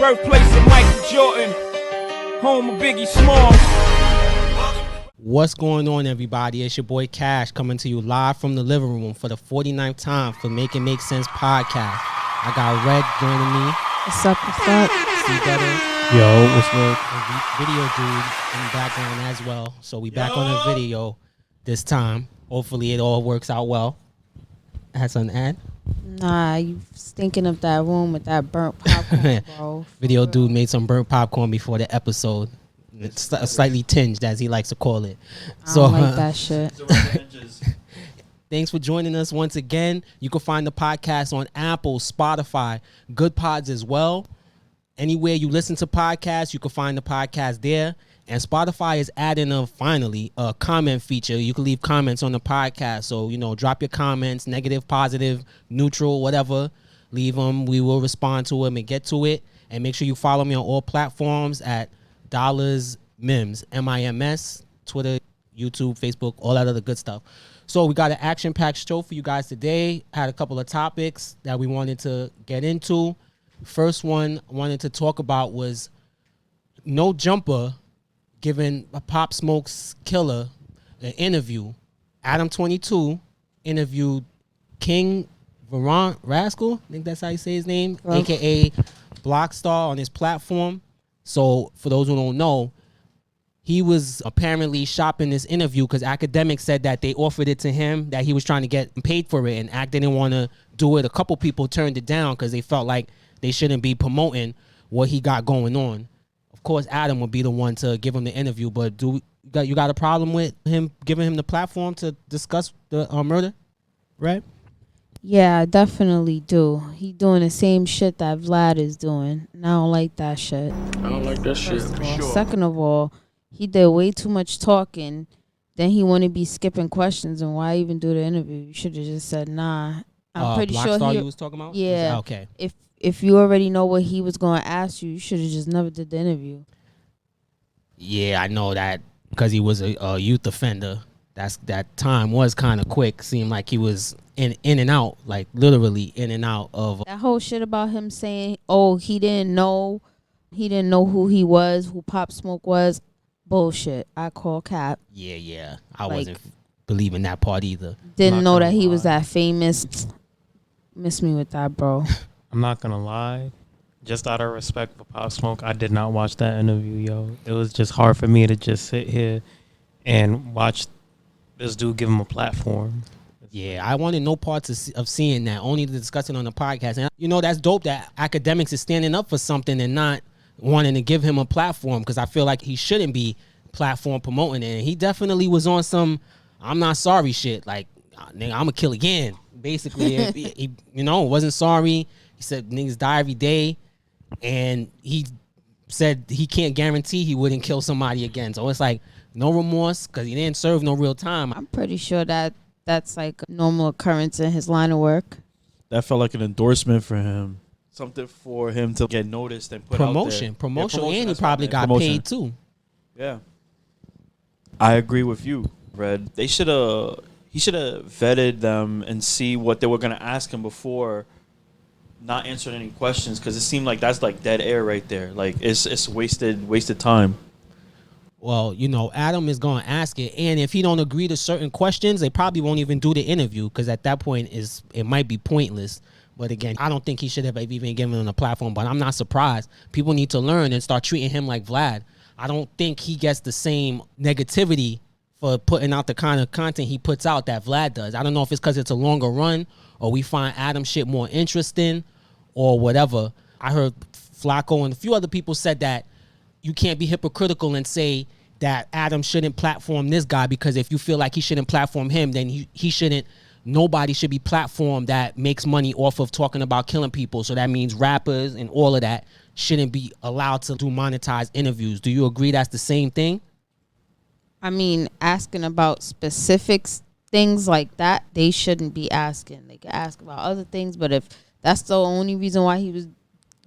Birthplace of Michael Jordan, home of Biggie Smalls. What's going on, everybody? It's your boy Cash coming to you live from the living room for the 49th time for Make It Make Sense podcast. I got Red joining me. What's up? What's up? See better. Yo, what's good? Video dude in the background as well. So we back on the video this time. Hopefully it all works out well. Had something to add? Nah, you stinking up that room with that burnt popcorn, bro. Video dude made some burnt popcorn before the episode. It's slightly tinged, as he likes to call it. I don't like that shit. Thanks for joining us once again. You can find the podcast on Apple, Spotify, Good Pods as well. Anywhere you listen to podcasts, you can find the podcast there. And Spotify is adding finally a comment feature. You can leave comments on the podcast. So, drop your comments, negative, positive, neutral, whatever. Leave them. We will respond to them and get to it. And make sure you follow me on all platforms at $mims, M-I-M-S, Twitter, YouTube, Facebook, all that other good stuff. So we got an action-packed show for you guys today. Had a couple of topics that we wanted to get into. First one I wanted to talk about was No Jumper giving a Pop Smoke's killer an interview. Adam 22 interviewed King Varant Rascal, I think that's how you say his name, a.k.a. Blockstar on his platform. So for those who don't know, he was apparently shopping this interview because academics said that they offered it to him, that he was trying to get paid for it, and Act didn't want to do it. A couple people turned it down because they felt like they shouldn't be promoting what he got going on. Of course, Adam would be the one to give him the interview, but you got a problem with him giving him the platform to discuss the murder, right? Yeah, I definitely do. He doing the same shit that Vlad is doing. And I don't like that shit. I don't like that shit. First of all. Second of all, he did way too much talking. Then he want to be skipping questions, and why even do the interview? You should have just said nah. I'm pretty sure he was talking about. Yeah. Okay. If you already know what he was going to ask you, you should have just never did the interview. Yeah, I know that because he was a youth offender. That time was kind of quick. Seemed like he was in and out, like literally in and out of that whole shit about him saying, "Oh, he didn't know who he was, who Pop Smoke was." Bullshit. I call cap. Yeah. I wasn't believing that part either. Didn't know that he was that famous. Miss me with that, bro. I'm not gonna lie. Just out of respect for Pop Smoke, I did not watch that interview, yo. It was just hard for me to just sit here and watch this dude give him a platform. Yeah, I wanted no parts of seeing that, only to discuss it on the podcast. And that's dope that academics is standing up for something and not wanting to give him a platform, because I feel like he shouldn't be platform promoting it. And he definitely was on some I'm not sorry shit, like, nigga, I'm gonna kill again. Basically, he wasn't sorry. He said niggas die every day, and he said he can't guarantee he wouldn't kill somebody again. So it's like no remorse because he didn't serve no real time. I'm pretty sure that's like a normal occurrence in his line of work. That felt like an endorsement for him. Something for him to get noticed and put promotion, out there. Promotion, and he probably got paid too. Yeah. I agree with you, Red. He should have vetted them and see what they were going to ask him before not answering any questions, because it seemed like that's like dead air right there. Like it's wasted time. Well, Adam is going to ask it, and if he don't agree to certain questions, they probably won't even do the interview, because at that point it might be pointless. But again, I don't think he should have even given him a platform, but I'm not surprised. People need to learn and start treating him like Vlad. I don't think he gets the same negativity for putting out the kind of content he puts out that Vlad does. I don't know if it's because it's a longer run or we find Adam shit more interesting or whatever. I heard Flacco and a few other people said that you can't be hypocritical and say that Adam shouldn't platform this guy, because if you feel like he shouldn't platform him, then he shouldn't. Nobody should be platformed that makes money off of talking about killing people. So that means rappers and all of that shouldn't be allowed to do monetized interviews. Do you agree that's the same thing? I mean, asking about specifics, things like that, they shouldn't be asking. They can ask about other things, but if that's the only reason why he was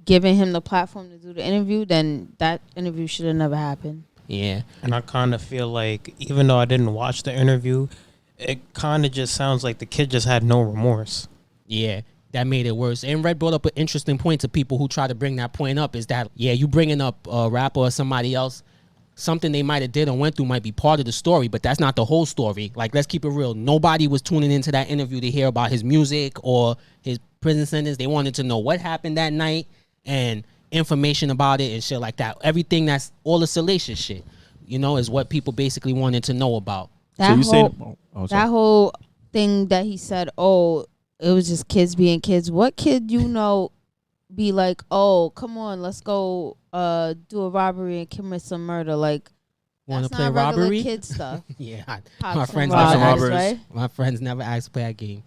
giving him the platform to do the interview, then that interview should have never happened. Yeah. And I kind of feel like, even though I didn't watch the interview, it kind of just sounds like the kid just had no remorse. Yeah. that made it worse. And Red brought up an interesting point to people who try to bring that point up, is that, yeah, you bringing up a rapper or somebody else, something they might have did or went through might be part of the story, but that's not the whole story. Like, let's keep it real. Nobody was tuning into that interview to hear about his music or his prison sentence. They wanted to know what happened that night and information about it and shit like that. Everything that's all the salacious shit, you know, is what people basically wanted to know about. That whole thing that he said, oh, it was just kids being kids. What kid be like, oh, come on, let's go do a robbery and commit some murder? Like, want to that's play not regular robbery? kid stuff. Yeah, Pops my and friends never robbers, asked, right? my friends never asked to play that game.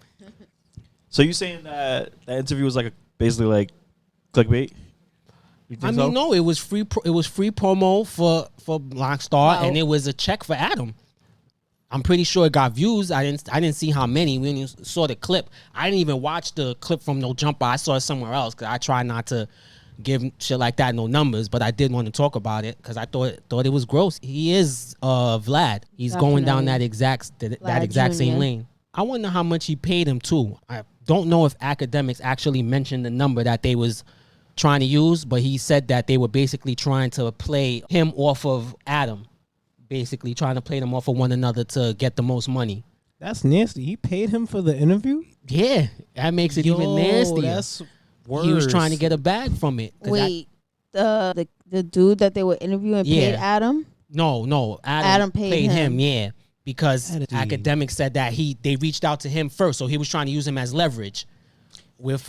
So you saying that interview was like basically like clickbait? I mean, no, it was free. It was free promo for Blackstar, and it was a check for Adam. I'm pretty sure it got views. I didn't see how many. We only saw the clip. I didn't even watch the clip from No Jumper. I saw it somewhere else because I try not to give shit like that no numbers. But I did want to talk about it because I thought it was gross. He is Vlad. He's going down that exact same lane. I wonder how much he paid him too. I don't know if academics actually mentioned the number that they was trying to use, but he said that they were basically trying to play him off of Adam. Basically trying to play them off of one another to get the most money. That's nasty. He paid him for the interview? Yeah, that makes it even nastier. That's worse. He was trying to get a bag from it. Wait, the dude that they were interviewing paid Adam? No, Adam paid him. Yeah, because academics said that they reached out to him first, so he was trying to use him as leverage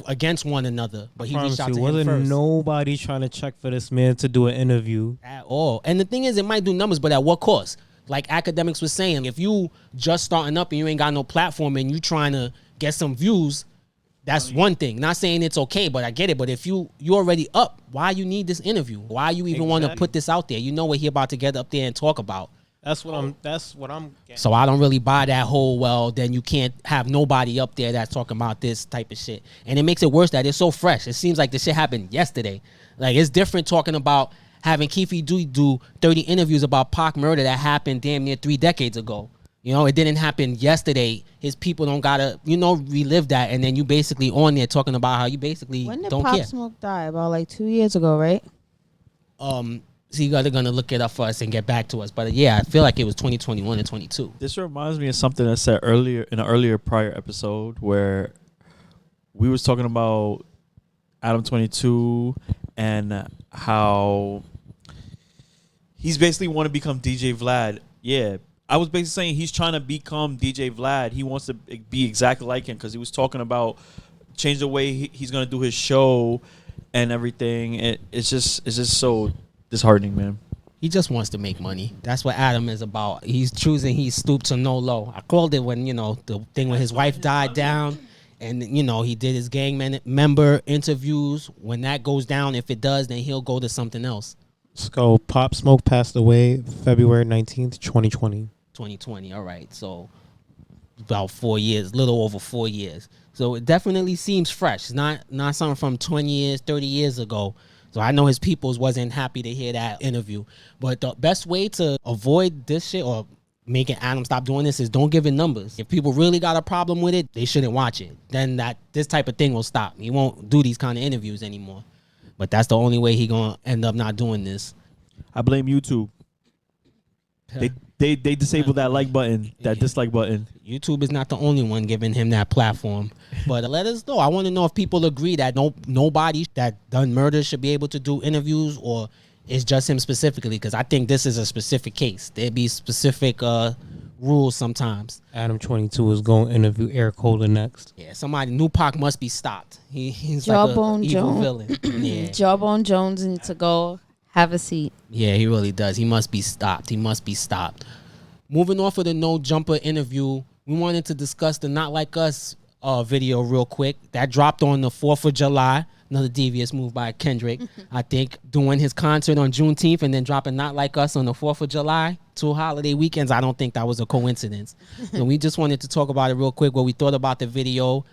against one another, but he reached out to him first. Nobody trying to check for this man to do an interview at all. And the thing is, it might do numbers, but at what cost? Like academics was saying, if you just starting up and you ain't got no platform and you trying to get some views, that's one thing. Not saying it's okay, but I get it. But if you already up, why you need this interview? Why you even want to put this out there? You know what he about to get up there and talk about. That's what I'm getting. So I don't really buy that whole, well, then you can't have nobody up there that's talking about this type of shit. And it makes it worse that it's so fresh. It seems like this shit happened yesterday. Like, it's different talking about having Keefe do 30 interviews about Pac murder that happened damn near 3 decades ago. You know, it didn't happen yesterday. His people don't gotta, relive that. And then you basically on there talking about how you basically don't care. When did Pop Smoke die? About like 2 years ago, right? So you guys are gonna look it up for us and get back to us. But yeah, I feel like it was 2021 and 22. This reminds me of something I said earlier in an earlier prior episode where we was talking about Adam 22 and how he's basically want to become DJ Vlad. Yeah, I was basically saying he's trying to become DJ Vlad. He wants to be exactly like him because he was talking about change the way he's gonna do his show and everything. It's just so disheartening, man. He just wants to make money. That's what Adam is about. He's stooped to no low. I called it when, the thing when his wife died down and, he did his gang member interviews. When that goes down, if it does, then he'll go to something else. So Pop Smoke passed away February 19th, 2020. 2020, all right. So about 4 years, little over 4 years. So it definitely seems fresh. It's not something from 20 years, 30 years ago. So I know his peoples wasn't happy to hear that interview. But the best way to avoid this shit or making Adam stop doing this is don't give it numbers. If people really got a problem with it, they shouldn't watch it. Then this type of thing will stop. He won't do these kind of interviews anymore. But that's the only way he gonna end up not doing this. I blame YouTube. They disabled that like button, that dislike button. YouTube is not the only one giving him that platform. But let us know. I want to know if people agree that nobody that done murder should be able to do interviews, or it's just him specifically. Because I think this is a specific case. There'd be specific rules sometimes. Adam 22 is going to interview Eric Holder next. Yeah, somebody, New Pac must be stopped. He's Jawbone like an evil Jones. villain. Yeah. Jawbone Jones needs to go have a seat. Yeah, he really does. He must be stopped. Moving off of the No Jumper interview, we wanted to discuss the Not Like Us video real quick. That dropped on the 4th of July. Another devious move by Kendrick. I think doing his concert on Juneteenth and then dropping Not Like Us on the 4th of July. 2 holiday weekends. I don't think that was a coincidence. So we just wanted to talk about it real quick, what we thought about the video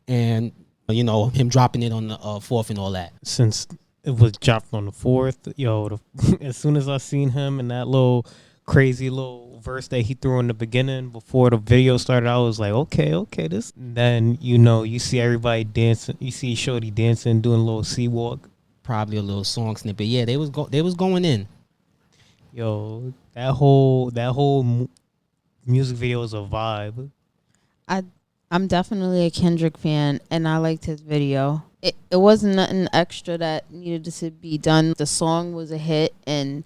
and, him dropping it on the 4th and all that. Since it was dropped on the 4th, as soon as I seen him in that little crazy little verse that he threw in the beginning before the video started. I was like, okay, this. And then you see everybody dancing. You see Shorty dancing, doing a little sea walk. Probably a little song snippet. Yeah, they was going in. Yo, that whole music video is a vibe. I'm definitely a Kendrick fan, and I liked his video. It wasn't nothing extra that needed to be done. The song was a hit, and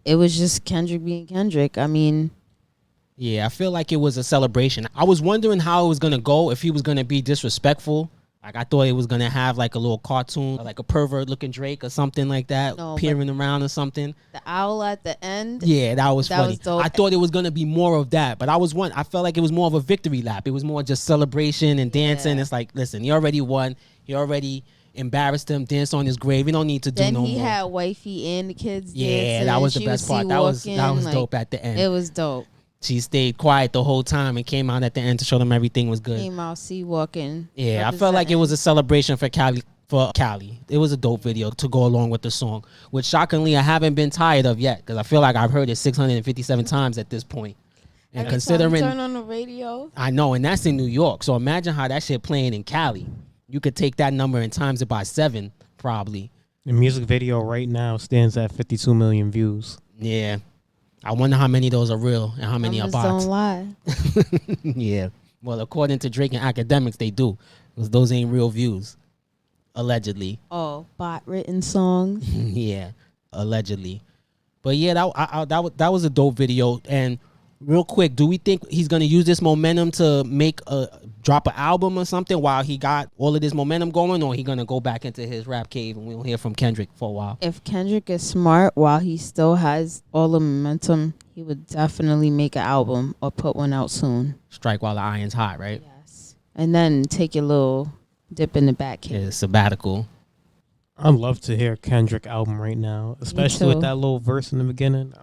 it was just Kendrick being Kendrick. I mean, Yeah, I feel like it was a celebration. I was wondering how it was gonna go, if he was gonna be disrespectful. Like, I thought it was gonna have like a little cartoon, like a pervert looking Drake or something like that, No, peering around or something. the owl at the end. Yeah, that was funny. was dope. I thought it was gonna be more of that, but I felt like it was more of a victory lap. It was more just celebration and dancing. Yeah. It's like, listen, he already won. He already embarrassed him, danced on his grave. We don't need to do Then no he more. had wifey and the kids Yeah, dancing. that was the She best part. That was sea-walking, like, dope at the end. It was dope. She stayed quiet the whole time and came out at the end to show them everything was good. Came out sea walking. Yeah, I felt like it was a celebration for Cali. It was a dope video to go along with the song, which shockingly I haven't been tired of yet, because I feel like I've heard it 657 times at this point. And Every considering time you turn on the radio. I know, and that's in New York, so imagine how that shit playing in Cali. You could take that number and times it by 7, probably. The music video right now stands at 52 million views. Yeah, I wonder how many of those are real and how many are Numbers bots. don't lie. Yeah. Well, according to Drake and academics, they do, because those ain't real views, allegedly. Oh, bot written songs. Yeah, allegedly. But yeah, that was a dope video. And real quick, do we think he's gonna use this momentum to drop an album or something while he got all of this momentum going, or he gonna go back into his rap cave and we'll hear from Kendrick for a while? If Kendrick is smart while he still has all the momentum, he would definitely make an album or put one out soon. Strike while the iron's hot, right? Yes. And then take your little dip in the back cave. Yeah, sabbatical. I'd love to hear a Kendrick album right now, especially with too. that little verse in the beginning.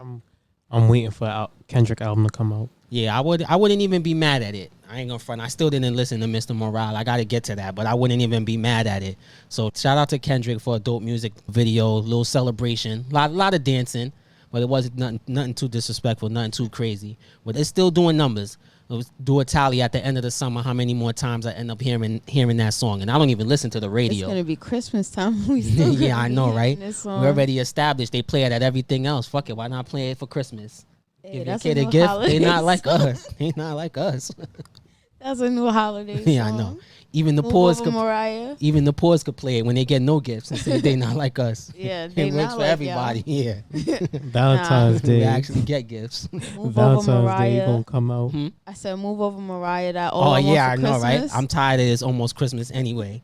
I'm waiting for Kendrick album to come out. Yeah, I wouldn't even be mad at it. I ain't gonna front. I still didn't listen to Mr. Morale. I gotta get to that, but I wouldn't even be mad at it. So shout out to Kendrick for a dope music video, little celebration, lot of dancing, but it wasn't nothing too disrespectful, nothing too crazy. But it's still doing numbers. Let's do a tally at the end of the summer how many more times I end up hearing that song, and I don't even listen to the It's radio. gonna be Christmas time. We still Yeah, gonna I be know, hearing right? this song. We already established they play it at everything else. Fuck it, why not play it for Christmas? Hey, Give your that's kid a a new gift. holiday They not like song. us. They not like us. That's a new holiday. Yeah, I song. know. Even the Move poor over, could. Mariah. Even the poors could play it when they get no gifts and say they not like us. Yeah, they It works not for like everybody. Yeah, Valentine's we Day. actually get gifts. Move over, Valentine's Day Mariah. gonna come out. Hmm? I said, move over, Mariah. That all Oh I want yeah, I for know, right? Christmas. I'm tired of it's almost Christmas anyway.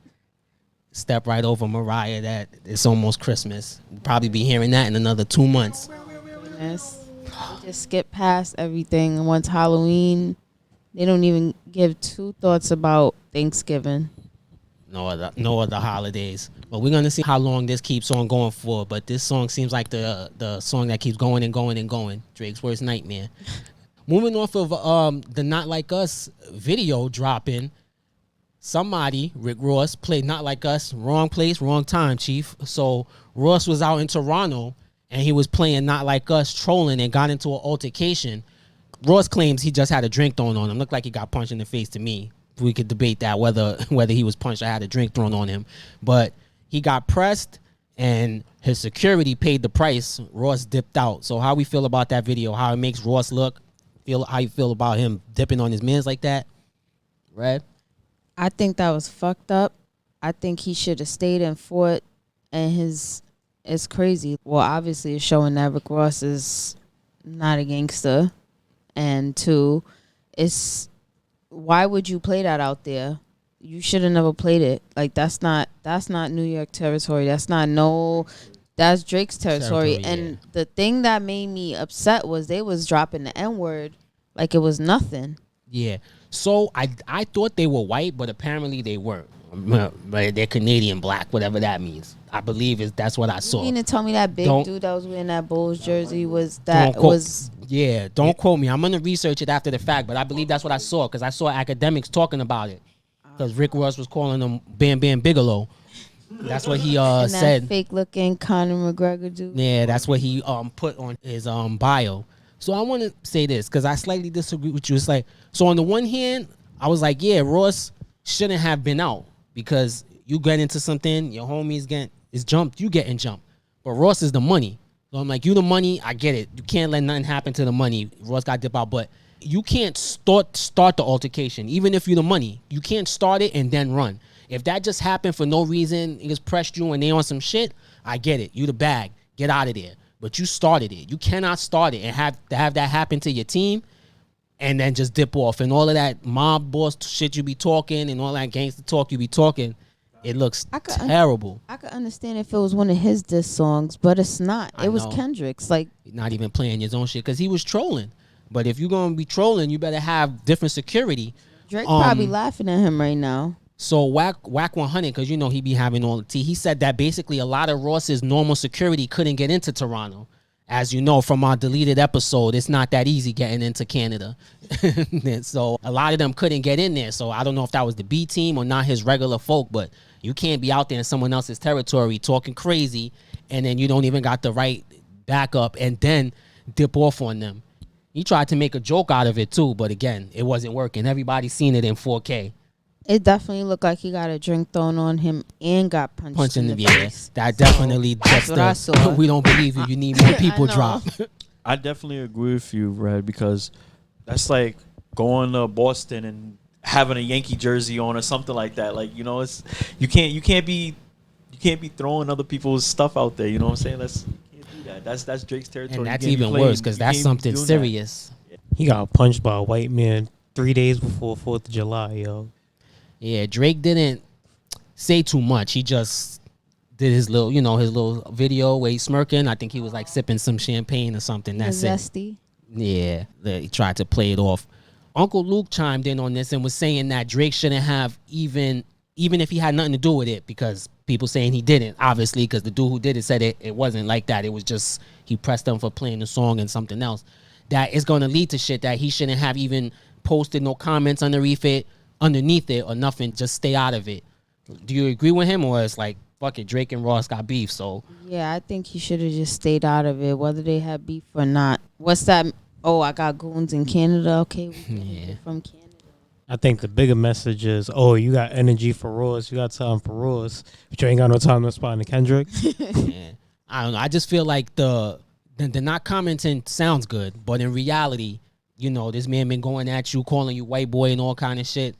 Step right over Mariah. That it's almost Christmas. We'll probably be hearing that in another 2 months. Goodness. They just skip past everything. And once Halloween, they don't even give 2 thoughts about Thanksgiving. No other holidays. But we're gonna see how long this keeps on going for. But this song seems like the song that keeps going and going and going. Drake's worst nightmare. Moving off of the Not Like Us video dropping, somebody, Rick Ross, played Not Like Us, wrong place, wrong time, Chief. So Ross was out in Toronto and he was playing Not Like Us, trolling, and got into an altercation. Ross claims he just had a drink thrown on him. Looked like he got punched in the face to me. We could debate that whether he was punched or had a drink thrown on him. But he got pressed and his security paid the price. Ross dipped out. So how we feel about that video, how it makes Ross look, how you feel about him dipping on his mans like that? Red? I think that was fucked up. I think he should have stayed and fought. And it's crazy. Well, obviously it's showing that Rick Ross is not a gangster. And 2, it's why would you play that out there? You should have never played it. Like that's not New York territory. That's Drake's territory. And the thing that made me upset was they was dropping the N-word like it was nothing. Yeah. So I thought they were white, but apparently they weren't. But they're Canadian black, whatever that means. I believe that's what I saw. You mean to tell me that big Don't- dude that was wearing that Bulls jersey was Don't that quote- was Yeah, don't quote me. I'm gonna research it after the fact, but I believe that's what I saw because I saw academics talking about it. Because Rick Ross was calling him Bam Bam Bigelow. That's what he and that said. fake looking Conor McGregor dude? Yeah, that's what he put on his bio. So I want to say this because I slightly disagree with you. It's like, so on the one hand, I was like, yeah, Ross shouldn't have been out because you get into something, your homies is jumped, you getting jumped. But Ross is the money. So I'm like, you the money, I get it. You can't let nothing happen to the money. Ross got dip out, but you can't start the altercation. Even if you the money, you can't start it and then run. If that just happened for no reason, it just pressed you and they on some shit, I get it. You the bag, get out of there. But you started it. You cannot start it and have that happen to your team and then just dip off. And all of that mob boss shit you be talking and all that gangster talk you be talking, it looks terrible. I could understand if it was one of his diss songs, but it's not. It was know. Kendrick's. Like, not even playing his own shit because he was trolling. But if you're going to be trolling, you better have different security. Drake probably laughing at him right now. So Whack 100, because you know he be having all the tea. He said that basically a lot of Ross's normal security couldn't get into Toronto. As you know from our deleted episode, it's not that easy getting into Canada. So a lot of them couldn't get in there. So I don't know if that was the B team or not his regular folk, but you can't be out there in someone else's territory talking crazy and then you don't even got the right backup and then dip off on them. He tried to make a joke out of it too, but again, it wasn't working. Everybody's seen it in 4K. It definitely looked like he got a drink thrown on him and got punched in the face. That definitely that's what I saw. We don't believe you. You need more people drop. I definitely agree with you, Red, because that's like going to Boston and having a Yankee jersey on or something like that. Like, you know, it's you can't be throwing other people's stuff out there. You know what I'm saying? You can't do that. That's Drake's territory. And that's even worse because that's something serious. He got punched by a white man 3 days before 4th of July, yo. Yeah, Drake didn't say too much. He just did his little video where he's smirking. I think he was like sipping some champagne or something. That's it. Zesty. Yeah, he tried to play it off. Uncle Luke chimed in on this and was saying that Drake shouldn't have even if he had nothing to do with it, because people saying he didn't, obviously, because the dude who did it said it wasn't like that. It was just he pressed him for playing the song and something else. That is going to lead to shit that he shouldn't have even posted no comments underneath it or nothing. Just stay out of it. Do you agree with him, or it's like, fuck it, Drake and Ross got beef, so yeah, I think he should have just stayed out of it, whether they had beef or not. What's that? Oh, I got goons in Canada. Okay, we get from Canada. I think the bigger message is, oh, you got energy for Ross, you got time for Ross, but you ain't got no time to respond to Kendrick. Yeah. I don't know. I just feel like the not commenting sounds good, but in reality, you know, this man been going at you, calling you white boy and all kind of shit.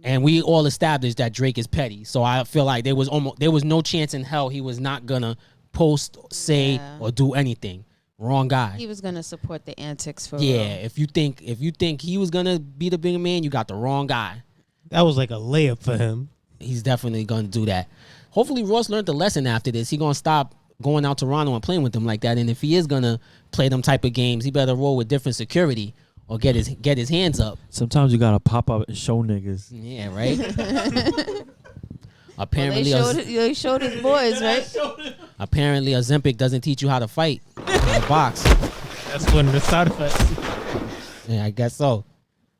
And we all established that Drake is petty. So I feel like there was no chance in hell he was not gonna post, say, or do anything. Wrong guy. He was gonna support the antics for real. If you think he was gonna be the bigger man, you got the wrong guy. That was like a layup for him. He's definitely gonna do that. Hopefully Ross learned the lesson after this. He gonna stop going out to Toronto and playing with them like that. And if he is gonna play them type of games, he better roll with different security or get his hands up. Sometimes you gotta pop up and show niggas. Yeah, right. Apparently, they showed his boys, right? Apparently, Ozempic doesn't teach you how to fight, how to box. That's one of the side effects. Yeah, I guess so.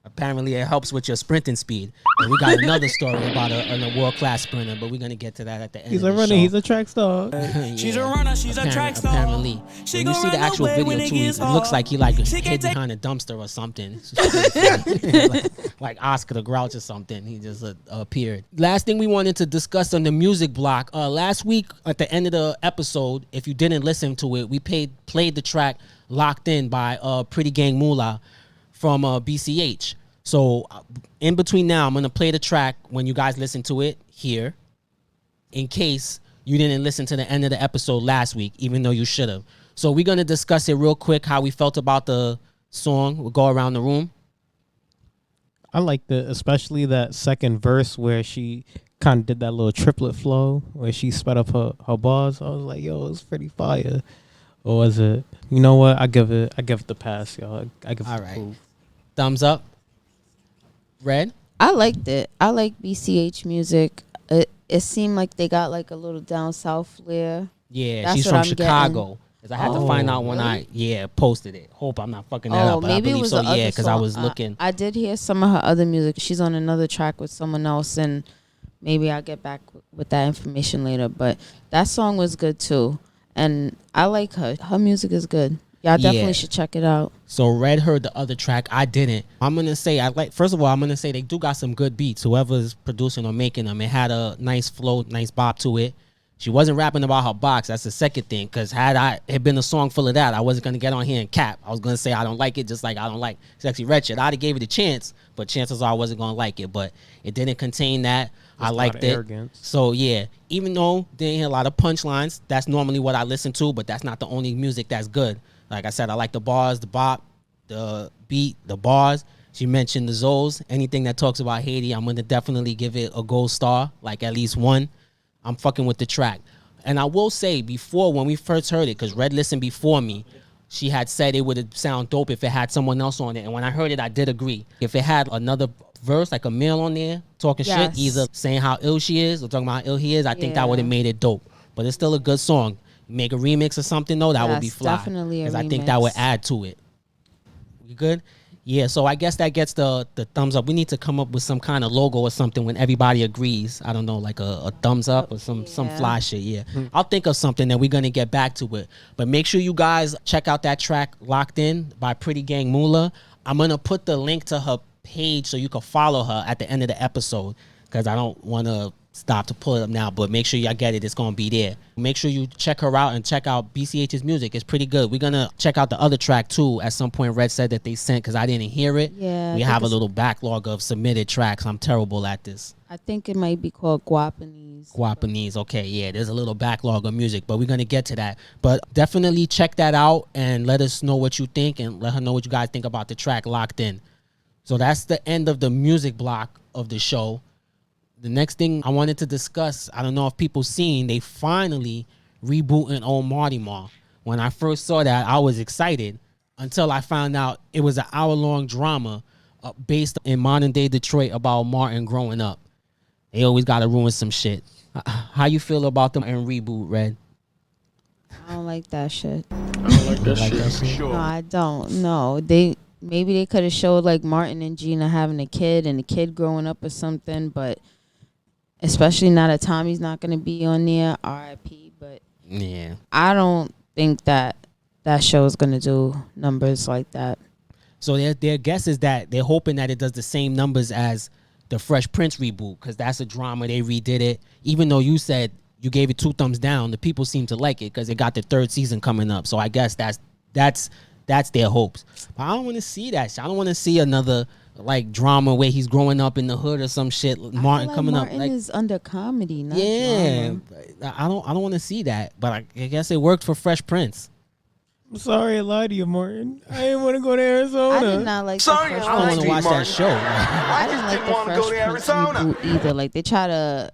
Apparently, it helps with your sprinting speed. And we got another story about a world-class sprinter, but we're going to get to that at the end He's of a the runner. show. He's a track star. Yeah. She's a runner, she's a track star. Apparently. When you see the actual video, too, it looks like he hid behind a dumpster or something. like Oscar the Grouch or something. He just appeared. Last thing we wanted to discuss on the music block. Last week, at the end of the episode, if you didn't listen to it, we played the track Locked In by Pretty Gang Mula from BCH. So in between now, I'm going to play the track when you guys listen to it here, in case you didn't listen to the end of the episode last week, even though you should have. So we're going to discuss it real quick, how we felt about the song. We'll go around the room. I liked it, especially that second verse where she kind of did that little triplet flow where she sped up her bars. I was like, yo, it's pretty fire. Or was it? You know what? I give it the pass, y'all. I give it All the right. proof. Thumbs up. Red? I liked it. I like BCH music. It seemed like they got like a little down south flair. Yeah, That's she's what from I'm Chicago. 'Cause I had to find out when really? I posted it. Hope I'm not fucking that up, but maybe I it believe was so. the other Yeah, because I song. was looking. I did hear some of her other music. She's on another track with someone else, and maybe I'll get back with that information later. But that song was good too, and I like her. Her music is good. Y'all definitely Yeah. should check it out. So Red heard the other track. I didn't. I'm gonna say first of all, I'm gonna say they do got some good beats. Whoever's producing or making them, it had a nice flow, nice bop to it. She wasn't rapping about her box. That's the second thing. Because had it been a song full of that, I wasn't gonna get on here and cap. I was gonna say I don't like it, just like I don't like Sexy Red shit. I'd have gave it a chance, but chances are I wasn't gonna like it. But it didn't contain that. I liked it. Arrogance. So yeah, even though they didn't hear a lot of punchlines, that's normally what I listen to. But that's not the only music that's good. Like I said, I like the bars, the bop, the beat, the bars. She mentioned the Zoes. Anything that talks about Haiti, I'm gonna definitely give it a gold star, like at least one. I'm fucking with the track. And I will say, before, when we first heard it, because Red listened before me, she had said it would sound dope if it had someone else on it. And when I heard it, I did agree. If it had another verse, like a male on there, talking Yes. shit, either saying how ill she is or talking about how ill he is, I think that Yeah. would have made it dope. But it's still a good song. Make a remix or something, though, that would be Yes, fly. definitely a Because I think that would remix. add to it. You good? Yeah, so I guess that gets the thumbs up. We need to come up with some kind of logo or something when everybody agrees. I don't know, like a thumbs up or some Yeah. fly shit. Yeah, I'll think of something and we're gonna get back to it. But make sure you guys check out that track "Locked In" by Pretty Gang Mula. I'm gonna put the link to her page so you can follow her at the end of the episode because I don't want to stop to pull it up now, but make sure y'all get it. It's gonna be there. Make sure you check her out and check out BCH's music. It's pretty good. We're gonna check out the other track too. At some point, Red said that they sent because I didn't hear it. Yeah, We I have think a it's- little backlog of submitted tracks. I'm terrible at this. I think it might be called Guapanese. Guapanese. Okay, yeah, there's a little backlog of music, but we're gonna get to that. But definitely check that out and let us know what you think and let her know what you guys think about the track "Locked In." So that's the end of the music block of the show. The next thing I wanted to discuss, I don't know if people seen, they finally rebooting Old Marty Mar. When I first saw that, I was excited until I found out it was an hour-long drama based in modern-day Detroit about Martin growing up. They always got to ruin some shit. How you feel about them and Reboot, Red? I don't like that shit. I don't like that Like shit that for shit? sure. No, I don't. No, maybe they could have showed like Martin and Gina having a kid and the kid growing up or something, but especially now that Tommy's not gonna be on there, R.I.P. But Yeah. I don't think that show is gonna do numbers like that. So their guess is that they're hoping that it does the same numbers as the Fresh Prince reboot because that's a drama. They redid it. Even though you said you gave it 2 thumbs down, the people seem to like it because they got the 3rd season coming up. So I guess that's their hopes. But I don't want to see that shit. I don't want to see another like drama where he's growing up in the hood or some shit. I Martin feel like coming Martin up like is under comedy, not yeah. drama. I don't want to see that. But I guess it worked for Fresh Prince. I'm sorry I lied to you, Martin. I didn't want to go to Arizona. I did not like Sorry, the Fresh I don't want Prince to watch that Martin. show. I didn't like the wanna go Fresh to Prince Arizona. reboot either. Like they try to,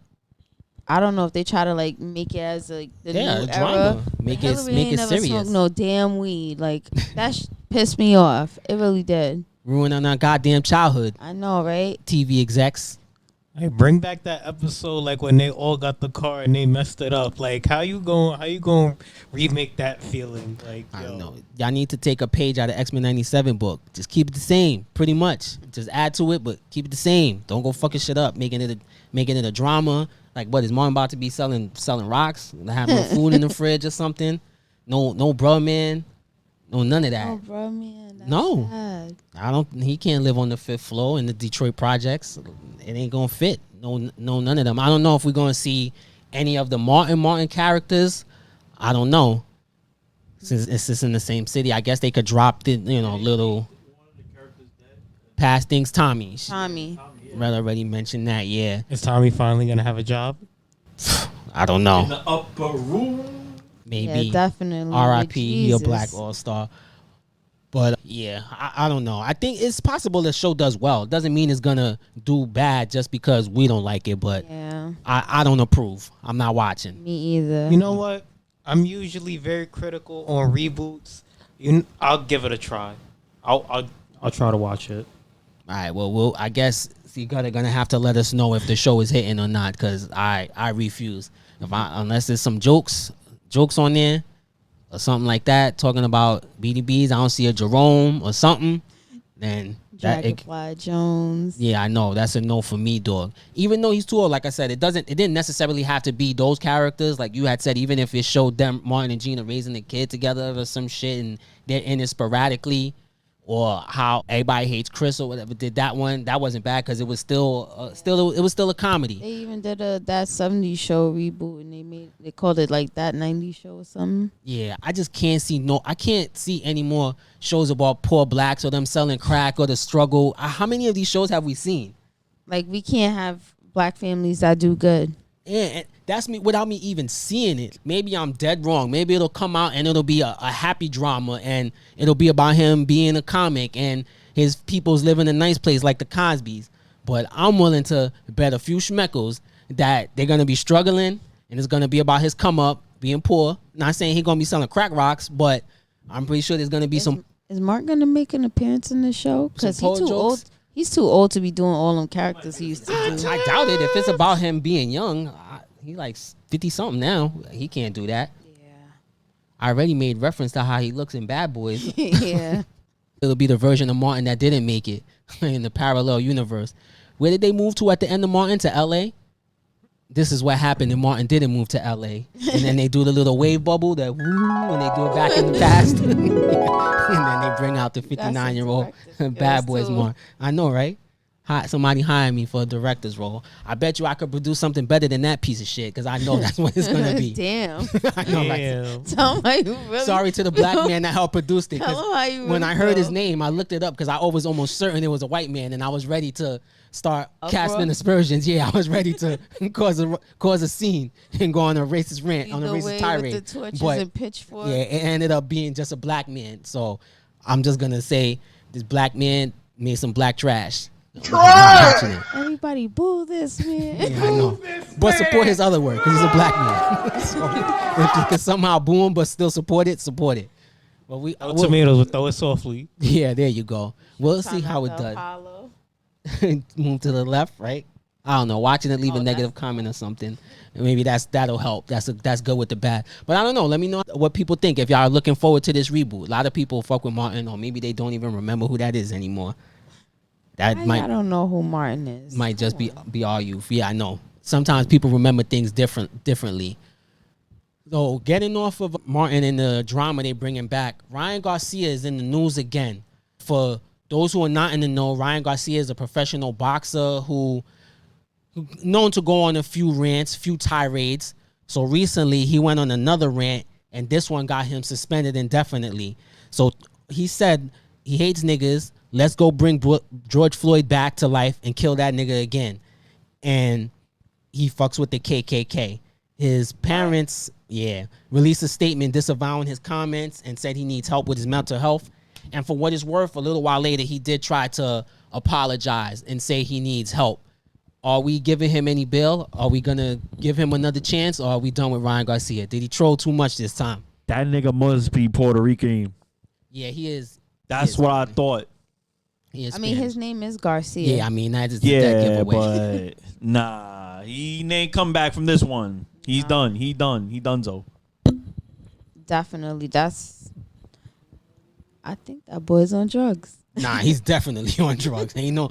I don't know if they try to like make it as like the Yeah, new a era. drama. Make it Hillary make ain't it never serious. smoked no damn weed. Like that pissed me off. It really did. Ruining our goddamn childhood. I know, right? TV execs. Hey, bring back that episode like when they all got the car and they messed it up. Like how you going remake that feeling? Like I yo. don't know. Y'all need to take a page out of X-Men 97 book. Just keep it the same, pretty much. Just add to it, but keep it the same. Don't go fucking shit up, making it a drama. Like what is Martin about to be selling rocks? Have no food in the fridge or something? No, bruh, man. No, none of that. Oh, bro, man. That's No. sad. He can't live on the 5th floor in the Detroit projects. It ain't gonna fit. No, none of them. I don't know if we're gonna see any of the Martin characters. I don't know. Since it's just in the same city, I guess they could drop the little past things. Tommy. Tommy. Red already mentioned that. Yeah. Is Tommy finally gonna have a job? I don't In know. the upper room. Maybe. Yeah, definitely. R.I.P. He a Jesus. black all-star. But yeah, I don't know. I think it's possible the show does well. It doesn't mean it's gonna do bad just because we don't like it. But Yeah, I don't approve. I'm not watching. me either. You know what? I'm usually very critical on reboots. I'll give it a try. I'll try to watch it. All right. Well, I guess you're gonna have to let us know if the show is hitting or not, because I refuse. Unless there's some jokes on there or something like that, talking about BDBs. I don't see a Jerome or something. Then Dragonfly Jones. Yeah, I know. That's a no for me, dog. Even though he's too old, like I said, it didn't necessarily have to be those characters. Like you had said, even if it showed them, Martin and Gina raising the kid together or some shit, and they're in it sporadically, or how Everybody Hates Chris or whatever did that one, that wasn't bad because it was still a comedy. They even did that 70s show reboot, and they called it like that 90s show or something. Yeah, I just can't see any more shows about poor blacks or them selling crack or the struggle. How many of these shows have we seen? Like, we can't have black families that do good. Yeah, and that's me without me even seeing it. Maybe I'm dead wrong. Maybe it'll come out and it'll be a happy drama, and it'll be about him being a comic and his people's living in a nice place like the Cosbys. But I'm willing to bet a few schmeckles that they're gonna be struggling, and it's gonna be about his come up, being poor. Not saying he's gonna be selling crack rocks, but I'm pretty sure there's gonna be some. Is Mark gonna make an appearance in the show? Because he's too old. He's too old to be doing all them characters he used to do. I doubt it. If it's about him being young, he like 50 something now. He can't do that. Yeah. I already made reference to how he looks in Bad Boys. Yeah. It'll be the version of Martin that didn't make it in the parallel universe. Where did they move to at the end of Martin? To LA? This is what happened and Martin didn't move to LA. And then they do the little wave bubble that woo, and they do it back in the past. And then they bring out the 59-year-old Bad Boys Martin. I know, right? Somebody hire me for a director's role. I bet you I could produce something better than that piece of shit, because I know that's what it's going to be. Damn. I know, right? Tell him how you really. Sorry to the black man that helped produce it. Tell him how you really when I heard his name, I looked it up because I was almost certain it was a white man, and I was ready to start casting aspersions. Yeah, I was ready to cause a scene and go on a racist rant, on a racist tirade. With the torches but and pitchforks. yeah, it ended up being just a black man. So I'm just gonna say this black man made some black trash. Everybody boo this man. Yeah, I know. But support his other work, because he's a black man. So if you can somehow boo him but still support it, support it. Well, tomatoes, but throw it softly. Yeah, there you go. We'll see how it does. Move to the left, right? I don't know. Watching it, leave a negative comment or something. Maybe that'll help. That's good with the bad. But I don't know. Let me know what people think if y'all are looking forward to this reboot. A lot of people fuck with Martin, or maybe they don't even remember who that is anymore. I don't know who Martin is. Might just be all youth. Yeah, I know. Sometimes people remember things differently. So getting off of Martin and the drama they bringing back, Ryan Garcia is in the news again. For those who are not in the know, Ryan Garcia is a professional boxer who known to go on a few rants, few tirades. So recently he went on another rant, and this one got him suspended indefinitely. So he said he hates niggas. Let's go bring George Floyd back to life and kill that nigga again. And he fucks with the KKK. His parents, released a statement disavowing his comments and said he needs help with his mental health. And for what it's worth, a little while later, he did try to apologize and say he needs help. Are we giving him any bail? Are we going to give him another chance? Or are we done with Ryan Garcia? Did he troll too much this time? That nigga must be Puerto Rican. Yeah, he is. That's what I thought. I mean, his name is Garcia. Yeah, I mean, that is the giveaway. But nah, he ain't come back from this one. He's done. He donezo. Definitely. I think that boy's on drugs. Nah, he's definitely on drugs. Ain't no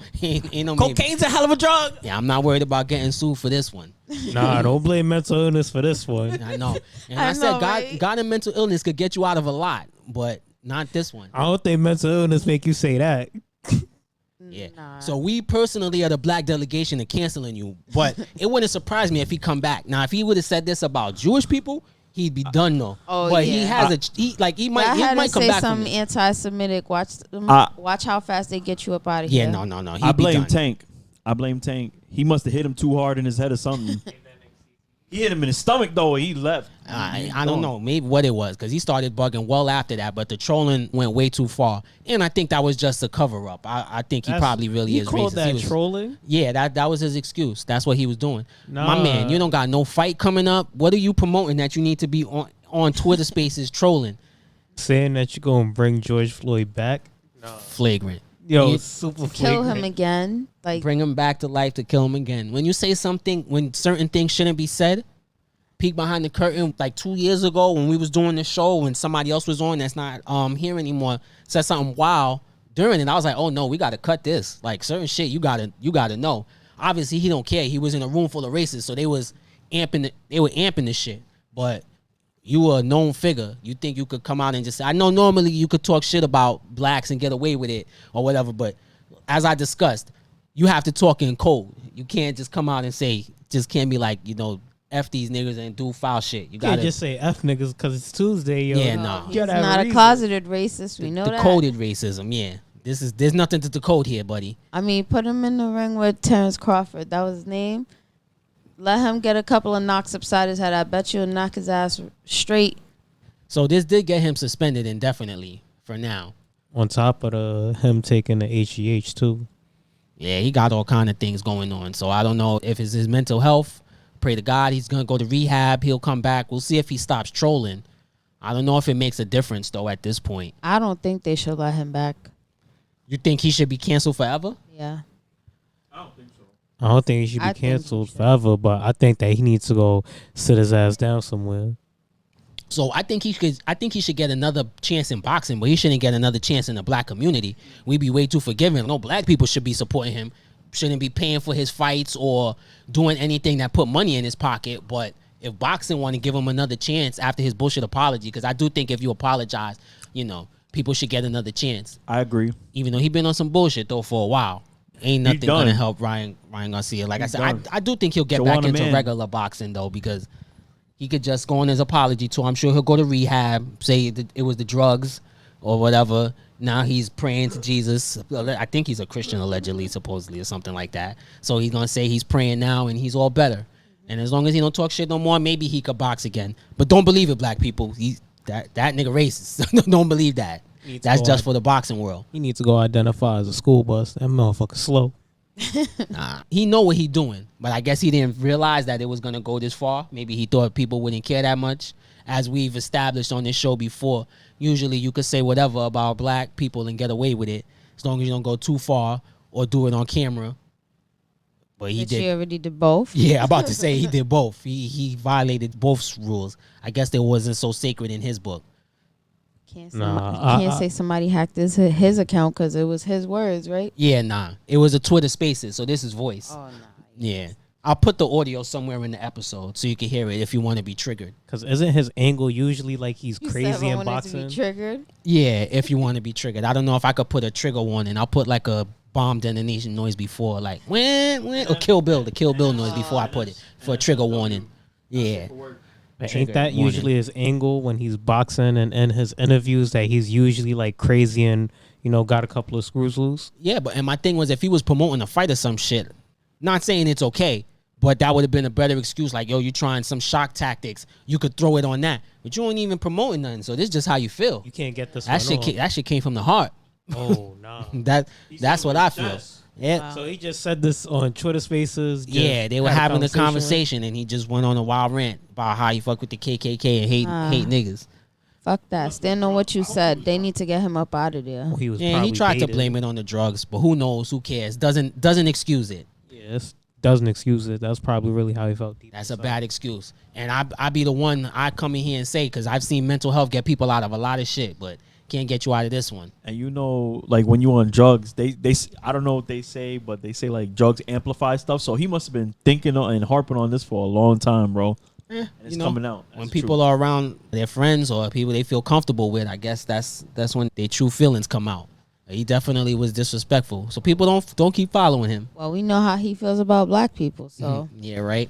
Cocaine's a hell of a drug. Yeah, I'm not worried about getting sued for this one. Nah, don't blame mental illness for this one. I know. And I said right? God and mental illness could get you out of a lot, but not this one. I don't think mental illness make you say that. Yeah. Nah. So we personally are the black delegation and canceling you, but it wouldn't surprise me if he come back. Now, if he would have said this about Jewish people, he'd be done though. Oh, but yeah. he might come back. Say something anti-Semitic. Watch how fast they get you up out of here. Yeah, no. I blame Tank. He must have hit him too hard in his head or something. He hit him in his stomach though. He left. I don't know, maybe what it was, because he started bugging well after that. But the trolling went way too far, and I think that was just a cover up. I think he probably really is called racist. That trolling? Yeah, that was his excuse. That's what he was doing. My man, you don't got no fight coming up. What are you promoting that you need to be on Twitter Spaces trolling? Saying that you're gonna bring George Floyd back? No. Flagrant. Yo, super flagrant. Kill him again. Like, bring him back to life to kill him again. When you say something, when certain things shouldn't be said, peek behind the curtain. Like 2 years ago when we was doing the show, when somebody else was on that's not here anymore, said something wild, during it, I was like, oh no, we got to cut this. Like certain shit, you gotta know. Obviously, he don't care. He was in a room full of racists, so they were amping the shit. But you were a known figure. You think you could come out and just say, I know normally you could talk shit about blacks and get away with it or whatever, but as I discussed, you have to talk in code. You can't just come out and say, just can't be like, F these niggas and do foul shit. You gotta can't just say F niggas because it's Tuesday, yo. Yeah, no. He's not a closeted racist. We know that. Decoded racism, yeah. There's nothing to decode here, buddy. I mean, put him in the ring with Terrence Crawford. That was his name. Let him get a couple of knocks upside his head. I bet you'll knock his ass straight. So this did get him suspended indefinitely for now. On top of him taking the HGH too. Yeah, he got all kind of things going on. So I don't know if it's his mental health. Pray to God he's gonna go to rehab. He'll come back. We'll see if he stops trolling. I don't know if it makes a difference though at this point. I don't think they should let him back. You think he should be canceled forever? Yeah. I don't think so. I don't think he should be canceled forever, but I think that he needs to go sit his ass down somewhere. So I think he should get another chance in boxing, but he shouldn't get another chance in the black community. We be way too forgiving. No black people should be supporting him. Shouldn't be paying for his fights or doing anything that put money in his pocket. But if boxing want to give him another chance after his bullshit apology, because I do think if you apologize, people should get another chance. I agree. Even though he been on some bullshit though for a while. Ain't nothing gonna help Ryan Garcia. Like I said, I do think he'll get back into regular boxing though, because he could just go on his apology tour. I'm sure he'll go to rehab, say it was the drugs or whatever. Now he's praying to Jesus. I think he's a Christian allegedly, supposedly, or something like that. So he's gonna say he's praying now and he's all better. And as long as he don't talk shit no more, maybe he could box again. But don't believe it, black people. That nigga racist. Don't believe that. That's just for the boxing world. He needs to go identify as a school bus. That motherfucker slow. Nah, he know what he doing, but I guess he didn't realize that it was gonna go this far. Maybe he thought people wouldn't care that much. As we've established on this show before, usually you could say whatever about black people and get away with it, as long as you don't go too far or do it on camera. But he did. He already did both. Yeah, I'm about to say he did both. He violated both rules. I guess they wasn't so sacred in his book. You can't say somebody hacked his account because it was his words, right? Yeah, nah. It was a Twitter Spaces, so this is voice. Oh, nah. Yeah. I'll put the audio somewhere in the episode so you can hear it if you want to be triggered. Because isn't his angle usually like he's You crazy in to boxing? be triggered? Yeah, if you want to be triggered. I don't know if I could put a trigger warning. I'll put like a bomb detonation noise before, like when or Kill Bill, the Kill Bill noise before I put it for a trigger warning. Yeah. But ain't that usually his angle when he's boxing and in his interviews that he's usually like crazy and, got a couple of screws loose? Yeah, and my thing was if he was promoting a fight or some shit, not saying it's okay, but that would have been a better excuse. Like, yo, you trying some shock tactics. You could throw it on that. But you ain't even promoting nothing. So this is just how you feel. You can't get this that shit came from the heart. Oh, no. That's what I feel. Yeah. Wow. So he just said this on Twitter Spaces. Yeah, they were having a conversation and he just went on a wild rant about how he fuck with the KKK and hate niggas. Fuck that. Stand on what you said. They need to get him up out of there. Well, he tried to blame it on the drugs, but who knows? Who cares? Doesn't excuse it. Yes, doesn't excuse it. That's probably really how he felt. That's a bad excuse. And I be the one I come in here and say, because I've seen mental health get people out of a lot of shit, but can't get you out of this one. And like when you on drugs, they I don't know what they say, but they say like drugs amplify stuff. So he must have been thinking and harping on this for a long time, bro. And it's coming out. When people are around their friends or people they feel comfortable with, I guess that's when their true feelings come out. He definitely was disrespectful. So people don't keep following him. Well, we know how he feels about black people, so. Yeah, right.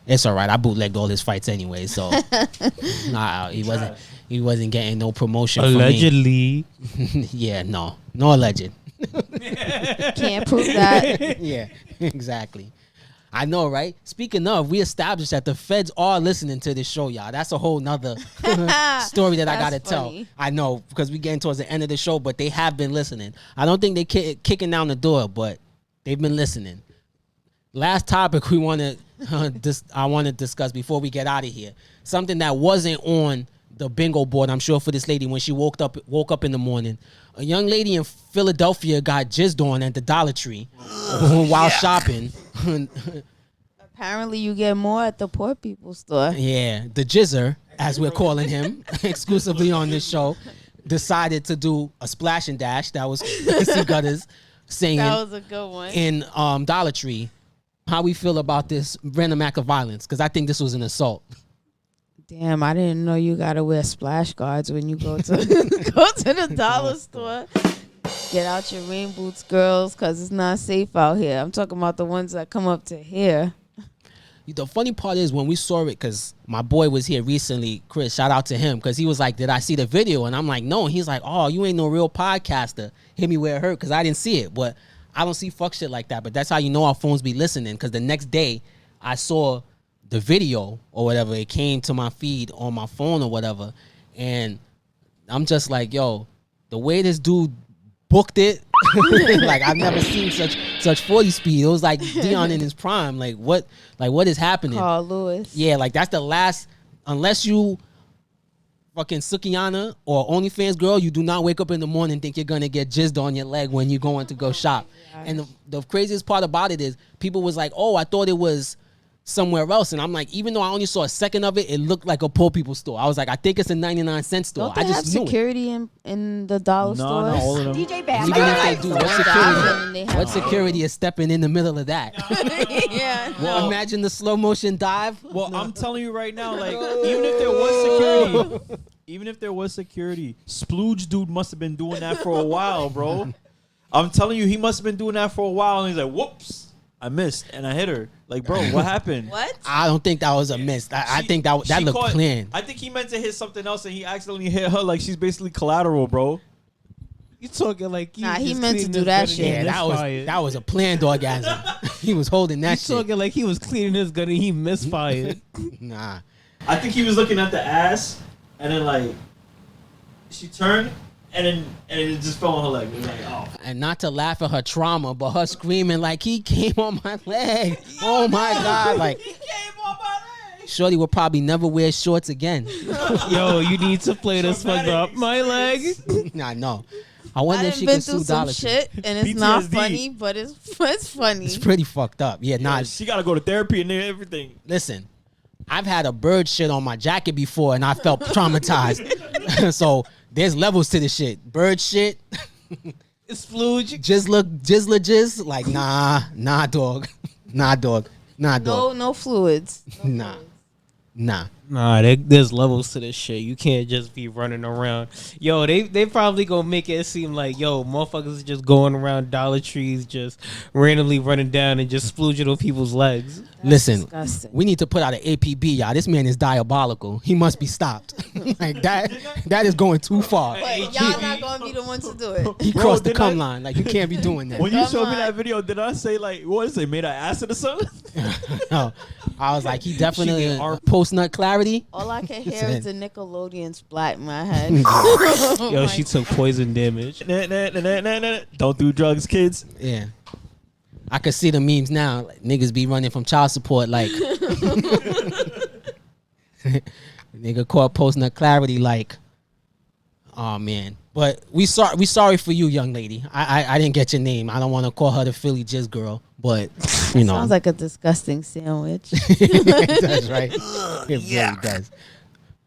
It's all right. I bootlegged all his fights anyway, so nah, he wasn't getting no promotion allegedly. From me. Yeah, no alleged. Can't prove that. Yeah, exactly. I know, right? Speaking of, we established that the feds are listening to this show, y'all. That's a whole nother story that I gotta tell. I know, because we getting towards the end of the show, but they have been listening. I don't think they kicking down the door, but they've been listening. Last topic I want to discuss before we get out of here. Something that wasn't on the bingo board, I'm sure, for this lady when she woke up in the morning. A young lady in Philadelphia got jizzed on at the Dollar Tree while shopping. Apparently, you get more at the poor people's store. Yeah, the jizzer, as we're calling him, exclusively on this show. decided to do a splash and dash. That was AC Gutters saying That was a good one. in Dollar Tree. How we feel about this random act of violence? Because I think this was an assault. Damn, I didn't know you gotta wear splash guards when you go to go to the dollar store. Get out your rain boots, girls, because it's not safe out here. I'm talking about the ones that come up to here. The funny part is when we saw it, because my boy was here recently, Chris, shout out to him, because he was like, did I see the video? And I'm like, no. And he's like, oh, you ain't no real podcaster. Hit me where it hurt, because I didn't see it. But I don't see fuck shit like that. But that's how you know our phones be listening, because the next day I saw the video or whatever. It came to my feed on my phone or whatever. And I'm just like, yo, the way this dude booked it, like I've never seen such 40 speed. It was like Dion in his prime. Like what is happening? Carl Lewis. Yeah, like that's the last. Unless you fucking Sukiana or OnlyFans girl, you do not wake up in the morning and think you're gonna get jizzed on your leg when you're going to go shop. And the craziest part about it is people was like, oh, I thought it was somewhere else, and I'm like, even though I only saw a second of it, it looked like a poor people store. I was like, I think it's a 99-cent store. Don't they I just have knew security in the dollar No, stores? not all of them. DJ Bad. Even if they do, what security? They have- What security is stepping in the middle of that? Yeah. Well, imagine the slow motion dive. Well, I'm telling you right now, like even if there was security, Splooge dude must have been doing that for a while, bro. I'm telling you, he must have been doing that for a while, and he's like, whoops. I missed and I hit her. Like, bro, what happened? What? I don't think that was a miss. I think that She looked caught- planned. I think he meant to hit something else and he accidentally hit her. Like she's basically collateral, bro. You talking like Nah, he meant to do that shit. Yeah, that was a planned orgasm. He was holding that You shit. talking like he was cleaning his gun and he misfired. Nah. I think he was looking at the ass and then like she turned and it just fell on her leg. It was like, oh. And not to laugh at her trauma, but her screaming like he came on my leg. Oh my God. Like He came on my leg. Shorty will probably never wear shorts again. Yo, you need to play this fuck up my leg. Nah, no. I wonder I if done she been could through sue some Dollar Tree. shit, and it's not PTSD. funny, but it's funny. It's pretty fucked up. Yeah, nah. She gotta go to therapy and everything. Listen, I've had a bird shit on my jacket before and I felt traumatized. So there's levels to this shit. Bird shit, It's Splooge. jizz, like nah, dog. Nah, dog. No fluids. Nah. Nah, there's levels to this shit. You can't just be running around. Yo, they probably gonna make it seem like, yo, motherfuckers just going around Dollar Trees, just randomly running down and just splooging on people's legs. Listen, disgusting. we need to put out an APB, y'all. This man is diabolical. He must be stopped. Like that is going too far. But y'all not gonna be the one to do it. He Bro, crossed the did cum I- line. Like you can't be doing that. When you Come showed me on. that video, did I say like what is it? Made an acid or something? No. I was like, he definitely She get post nut clarity. All I can hear is the Nickelodeon splat in my head. Yo, she took poison damage. Don't do drugs, kids. Yeah. I could see the memes now. Like, niggas be running from child support like nigga caught post nut clarity like, oh man. But we sorry for you, young lady. I didn't get your name. I don't want to call her the Philly Jizz girl, but you know. Sounds like a disgusting sandwich. It does, right? It really does.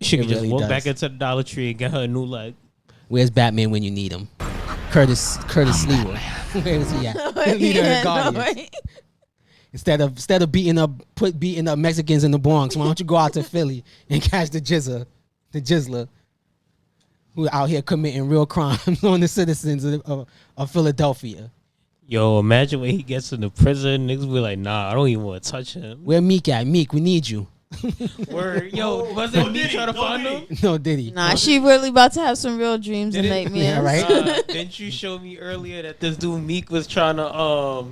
She could It just really walk does. back into the Dollar Tree and get her a new leg. Where's Batman when you need him? Curtis Lewa. Where is he at? Leader of the Yeah, no, Guardians. right? Instead of beating up Mexicans in the Bronx, why don't you go out to Philly and catch the Jizzler, who out here committing real crimes on the citizens of Philadelphia? Yo, imagine when he gets into prison, niggas be like, nah, I don't even want to touch him. Where Meek at? Meek, we need you. Word. Yo, wasn't me trying to find him? No, did he? Nah, she really about to have some real dreams and nightmares. Yeah, right? Didn't you show me earlier that this dude Meek was trying to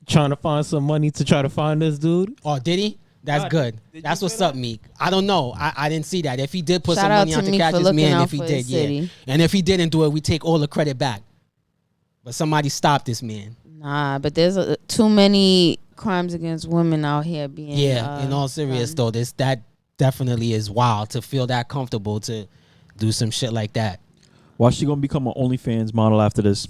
trying to find some money to try to find this dude? Oh, did he? That's God, good. did That's you what's say up, Meek. I don't know. I didn't see that. If he did put Shout some out money to out to Meek catch for his looking man, out if he for did, his yeah. city. And if he didn't do it, we take all the credit back. But somebody stopped this man. Nah, but there's too many crimes against women out here being. Yeah, in all serious done. though, that definitely is wild to feel that comfortable to do some shit like that. Why she gonna become an OnlyFans model after this?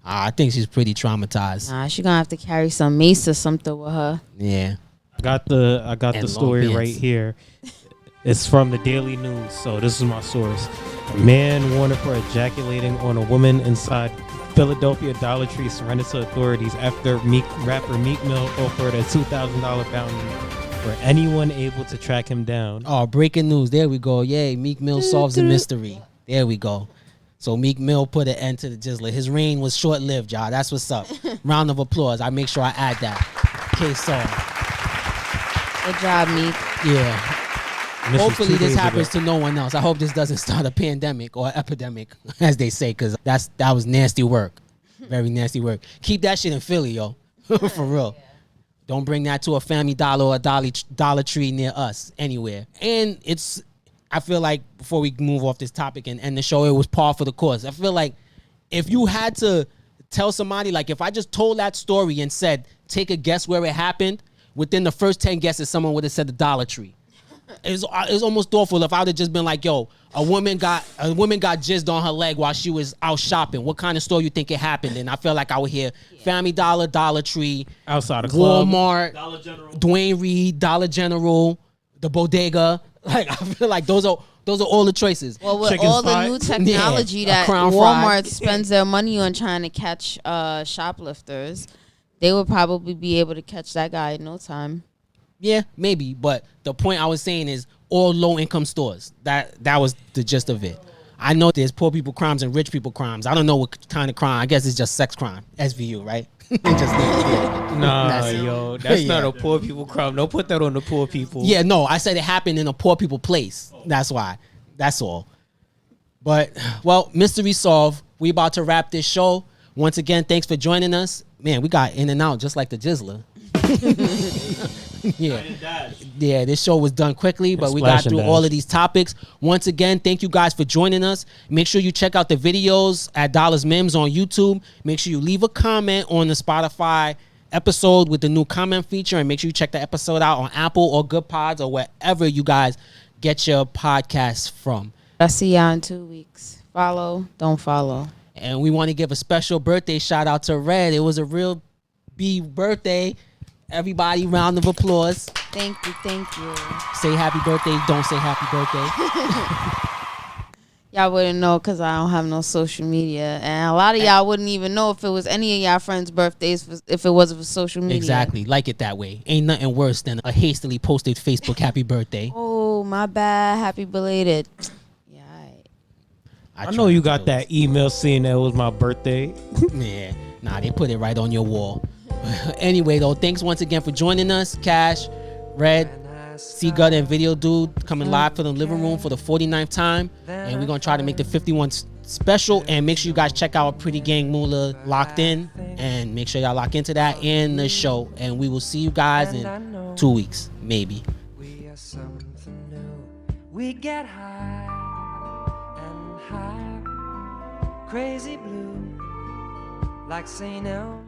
I think she's pretty traumatized. Nah, she gonna have to carry some mace or something with her. Yeah. I got the And story long right pants. here. It's from the Daily News, so this is my source. A man wanted for ejaculating on a woman inside Philadelphia Dollar Tree surrendered to authorities after rapper Meek Mill offered a $2,000 bounty for anyone able to track him down. Oh, breaking news. There we go. Yay, Meek Mill solves the mystery. There we go. So Meek Mill put an end to the jizzler. His reign was short-lived, y'all. That's what's up. Round of applause. I make sure I add that. Case solved. Good job, Meek. Yeah. Hopefully this happens ago. to no one else. I hope this doesn't start a pandemic or epidemic, as they say, because that was nasty work. Very nasty work. Keep that shit in Philly, yo. For real. Don't bring that to a Family Dollar or a Dollar Tree near us, anywhere. And I feel like before we move off this topic and end the show, it was par for the course. I feel like if you had to tell somebody, like if I just told that story and said, take a guess where it happened, within the first 10 guesses, someone would have said the Dollar Tree. It's almost awful if I would have just been like, yo, a woman got jizzed on her leg while she was out shopping. What kind of store you think it happened in? I feel like I would hear Family Dollar, Dollar Tree, outside of club, Walmart, Dollar General. Dwayne Reed, Dollar General, the Bodega. Like I feel like those are all the choices. Well, with Chicken all the spot. new technology Yeah, a that Crown Walmart Fried. spends their money on trying to catch shoplifters, they would probably be able to catch that guy in no time. Yeah, maybe. But the point I was saying is all low income stores. That was the gist of it. I know there's poor people crimes and rich people crimes. I don't know what kind of crime. I guess it's just sex crime. SVU, right? Nah, yo, that's Yeah. not a poor people crime. Don't put that on the poor people. Yeah, no, I said it happened in a poor people place. That's why. That's all. But, well, mystery solved. We about to wrap this show. Once again, thanks for joining us. Man, we got in and out just like the Jizzler. Yeah, this show was done quickly, but we got Splash and through dash. all of these topics. Once again, thank you guys for joining us. Make sure you check out the videos at Dollars Mims on YouTube. Make sure you leave a comment on the Spotify episode with the new comment feature, and make sure you check the episode out on Apple or Good Pods or wherever you guys get your podcasts from. I'll see y'all in 2 weeks. Follow, don't follow. And we want to give a special birthday shout out to Red. It was a real B birthday. Everybody, round of applause. Thank you. Say happy birthday. Don't say happy birthday. Y'all wouldn't know because I don't have no social media. And a lot of y'all wouldn't even know if it was any of y'all friends' birthdays if it wasn't for social media. Exactly. Like it that way. Ain't nothing worse than a hastily posted Facebook happy birthday. Oh, my bad. Happy belated. Yeah, all right. I know you got that email saying that it was my birthday. Yeah. Nah, they put it right on your wall. Anyway, though, thanks once again for joining us. Cash, Red, C-Gut, and Video Dude coming live for the living room for the 49th time. And we're going to try to make the 51st special. And make sure you guys check out Pretty Gang Mula Locked In. And make sure y'all lock into that and the show. And we will see you guys in 2 weeks, maybe. We are something new. We get high and high, crazy blue, like St. Elmo.